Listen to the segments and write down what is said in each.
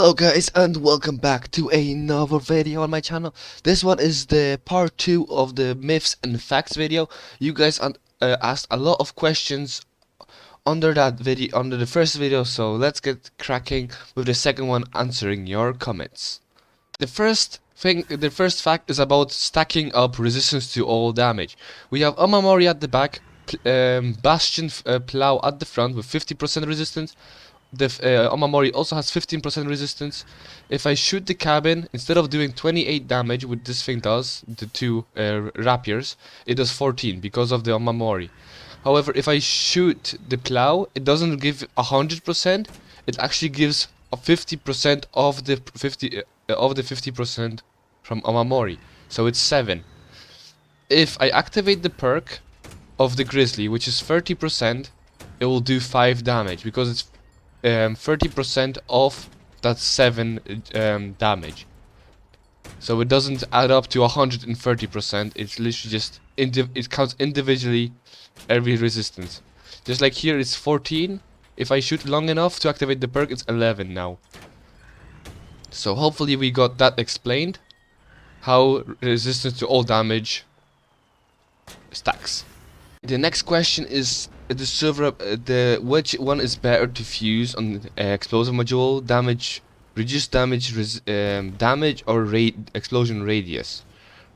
Hello guys and welcome back to another video on my channel. This one is the part 2 of the myths and facts video. You guys asked a lot of questions under that video, under the first video, so let's get cracking with the second one, answering your comments. The first fact is about stacking up resistance to all damage. We have Omamori at the back, Bastion Plow at the front with 50% resistance. The Omamori also has 15% resistance. If I shoot the cabin, instead of doing 28 damage, which this thing does, the two rapiers, it does 14 because of the Omamori. However, if I shoot the plow, it doesn't give 100%. It actually gives a 50% of the 50% from Omamori. So it's 7. If I activate the perk of the Grizzly, which is 30%, it will do 5 damage because it's 30% of that 7 damage. So it doesn't add up to 130%. It's literally just it counts individually every resistance. Just like here, it's 14. If I shoot long enough to activate the perk, it's 11 now. So hopefully we got that explained. How resistance to all damage stacks. The next question is the server, which one is better to fuse on explosive module, damage, reduced damage, damage or explosion radius,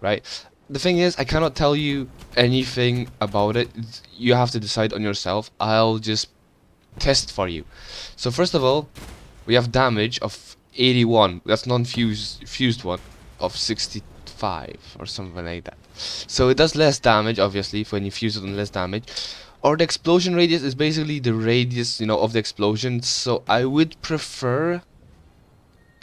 right? The thing is, I cannot tell you anything about it. You have to decide on yourself. I'll just test for you. So first of all, we have damage of 81. That's fused one of 65 or something like that. So it does less damage, obviously, when you fuse it on less damage. Or the explosion radius is basically the radius, of the explosion. So I would prefer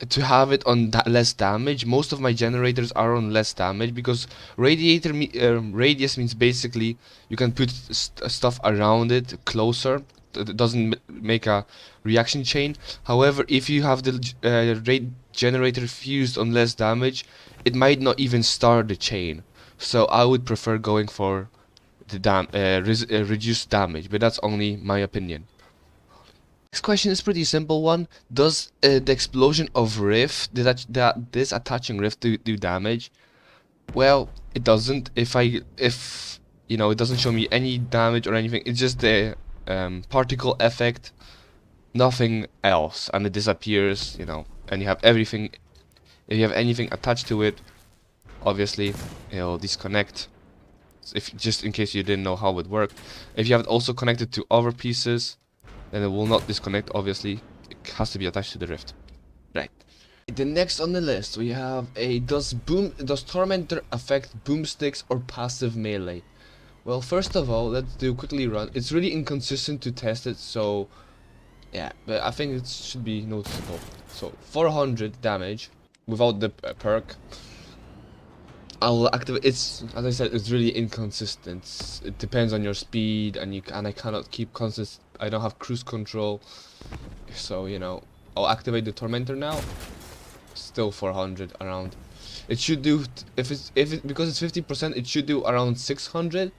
to have it on less damage. Most of my generators are on less damage because radius means basically you can put stuff around it closer. It doesn't make a reaction chain. However, if you have the generator fused on less damage, it might not even start the chain. So I would prefer going for the reduced damage, but that's only my opinion. Next question is pretty simple one. Does the explosion of Riff, this attaching Riff do damage? Well, it doesn't. If it doesn't show me any damage or anything. It's just the particle effect, nothing else, and it disappears. And you have everything. If you have anything attached to it, obviously it'll disconnect. Just in case you didn't know how it worked. If you have it also connected to other pieces, then it will not disconnect. Obviously, it has to be attached to the rift. Right. The next on the list we have does Tormentor affect boomsticks or passive melee? Well, first of all, let's do quickly run. It's really inconsistent to test it, so yeah, but I think it should be noticeable. So 400 damage without the perk. I'll activate. As I said, it's really inconsistent. It depends on your speed, and I cannot keep constant. I don't have cruise control, so I'll activate the Tormentor now. Still 400 around. It should do because it's 50%. It should do around 600.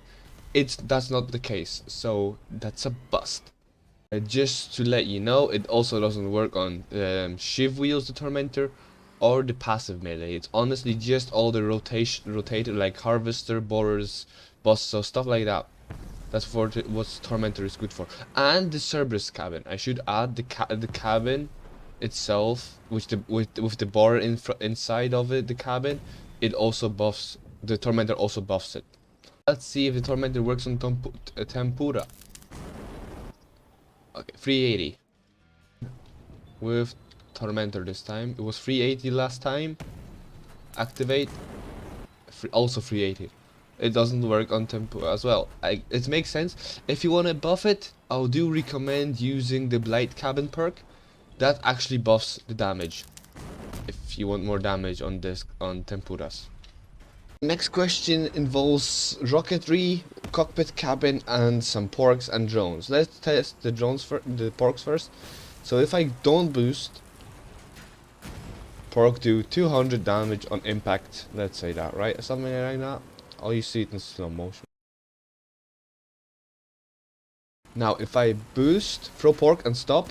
That's not the case, so that's a bust. Just to let you know, it also doesn't work on shiv wheels, the Tormentor, or the passive melee. It's honestly just all the rotated like harvester, borers, boss, so stuff like that. That's what Tormentor is good for. And the Cerberus cabin. I should add the cabin itself, with the borer inside of it, the cabin. It also buffs the Tormentor. Also buffs it. Let's see if the Tormentor works on Tempura. Okay, 380 with Tormentor this time. It was 380 last time. Activate. Also 380. It doesn't work on Tempura as well. It makes sense. If you want to buff it, I do recommend using the Blight Cabin perk. That actually buffs the damage. If you want more damage on Tempuras. Next question involves rocketry, cockpit cabin, and some porks and drones. Let's test the porks first. So if I don't boost, pork do 200 damage on impact. Let's say that, right? Something like that. Oh, you see it in slow motion. Now, if I boost, throw pork and stop,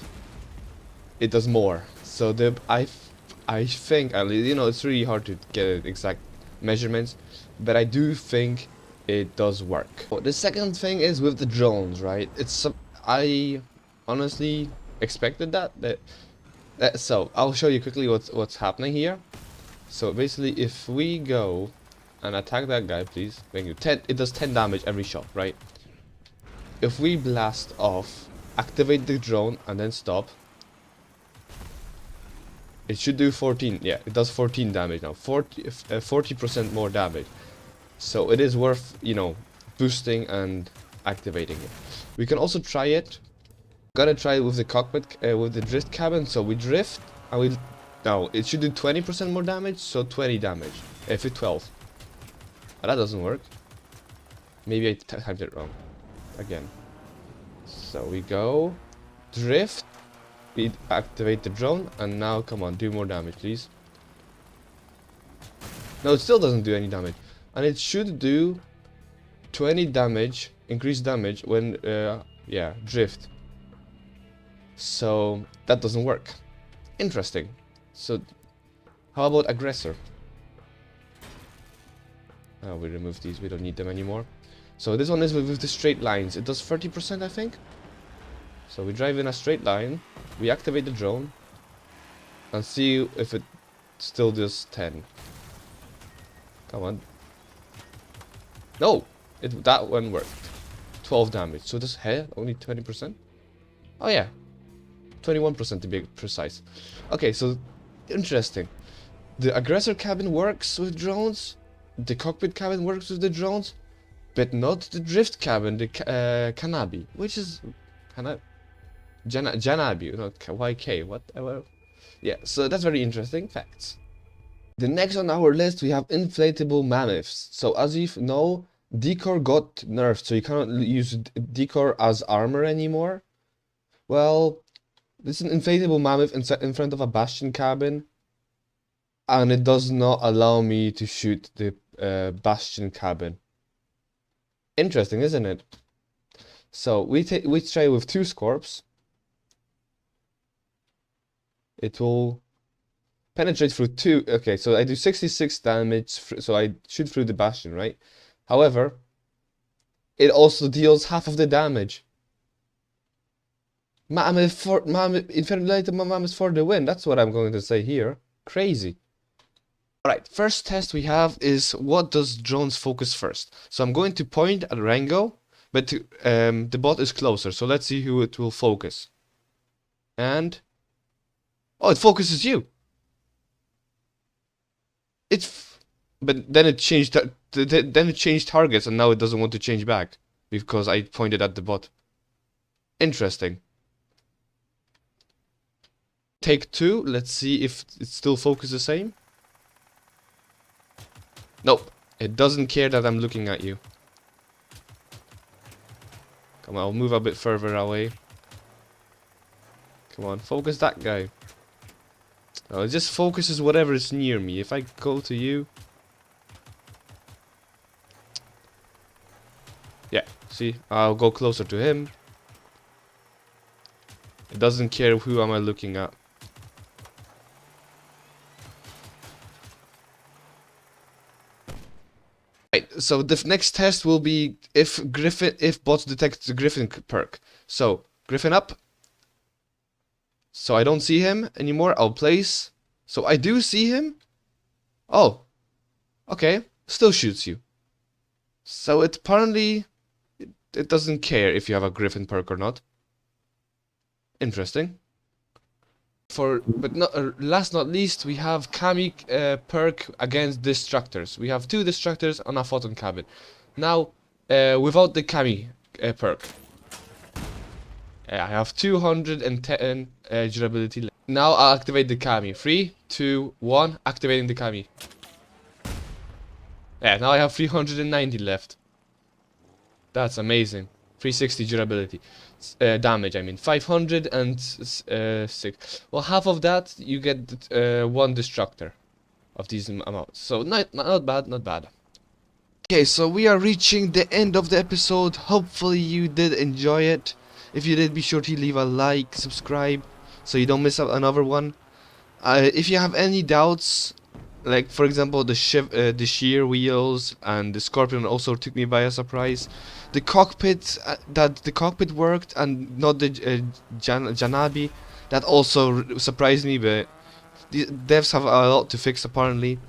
it does more. So I think, you know, it's really hard to get exact measurements, but I do think it does work. The second thing is with the drones, right? I honestly expected that. So I'll show you quickly what's happening here. So basically, if we go and attack that guy, please, thank you. It does 10 damage every shot, right? If we blast off, activate the drone, and then stop, it should do 14. Yeah, it does 14 damage now. 40% more damage. So it is worth, you know, boosting and activating it. We can also try it. Gotta try it with the cockpit, with the drift cabin. So we drift, and we... No, it should do 20% more damage, so 20 damage. If it's 12. Oh, that doesn't work. Maybe I typed it wrong. Again. So we go, drift, we activate the drone, and now come on, do more damage, please. No, it still doesn't do any damage. And it should do 20 damage, increased damage when, yeah, drift. So that doesn't work. Interesting. So how about aggressor? Oh, we removed these, we don't need them anymore. So this one is with the straight lines. It does 30%, I think. So we drive in a straight line, we activate the drone, and see if it still does 10. Come on. No! That one worked. 12 damage. So this head only 20%? Oh yeah. 21% to be precise. Okay, so interesting. The aggressor cabin works with drones, the cockpit cabin works with the drones, but not the drift cabin, the Kanabi, which is Janabi, not YK, what? Yeah, so that's very interesting facts. The next on our list we have inflatable mammoths. So as you know, Decor got nerfed, so you cannot use Decor as armor anymore. Well, this is an inflatable mammoth in front of a bastion cabin, and it does not allow me to shoot the bastion cabin. Interesting, isn't it? So we try with 2 Scorps. It will penetrate through 2. Okay, so I do 66 damage, so I shoot through the bastion, right? However, it also deals half of the damage. Inflatable Mammoth for the win. That's what I'm going to say here. Crazy. Alright, first test we have is what does drones focus first. So I'm going to point at Rango, but the bot is closer, so let's see who it will focus. And... oh, it focuses you! But then it changed then it changed targets, and now it doesn't want to change back because I pointed at the bot. Interesting. Take 2, let's see if it still focuses the same. Nope, it doesn't care that I'm looking at you. Come on, I'll move a bit further away. Come on, focus that guy. Oh, it just focuses whatever is near me. If I go to you... yeah, see, I'll go closer to him. It doesn't care who am I looking at. Right, so the next test will be if bots detect the Griffin perk. So, Griffin up. So I don't see him anymore, I'll place. So I do see him. Oh, okay, still shoots you. So it apparently, it doesn't care if you have a Griffin perk or not. Interesting. But not, last not least, we have Kamik perk against Destructors. We have 2 Destructors on a photon cabin. Now, without the Kami perk. I have 210 durability left. Now I'll activate the Kami. 3, 2, 1, activating the Kami. Yeah, now I have 390 left. That's amazing. 360 durability. Damage, I mean. 506. Well, half of that, you get 1 Destructor of these amounts. So, not bad, not bad. Okay, so we are reaching the end of the episode. Hopefully you did enjoy it. If you did, be sure to leave a like, subscribe, so you don't miss out another one. If you have any doubts, like for example the shear wheels and the Scorpion also took me by a surprise. The cockpit, that the cockpit worked and not the Janabi, that also surprised me, but the devs have a lot to fix apparently.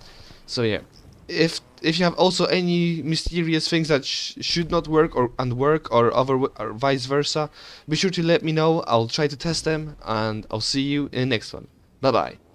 So yeah, if you have also any mysterious things that should not work or or vice versa, be sure to let me know. I'll try to test them, and I'll see you in the next one. Bye bye.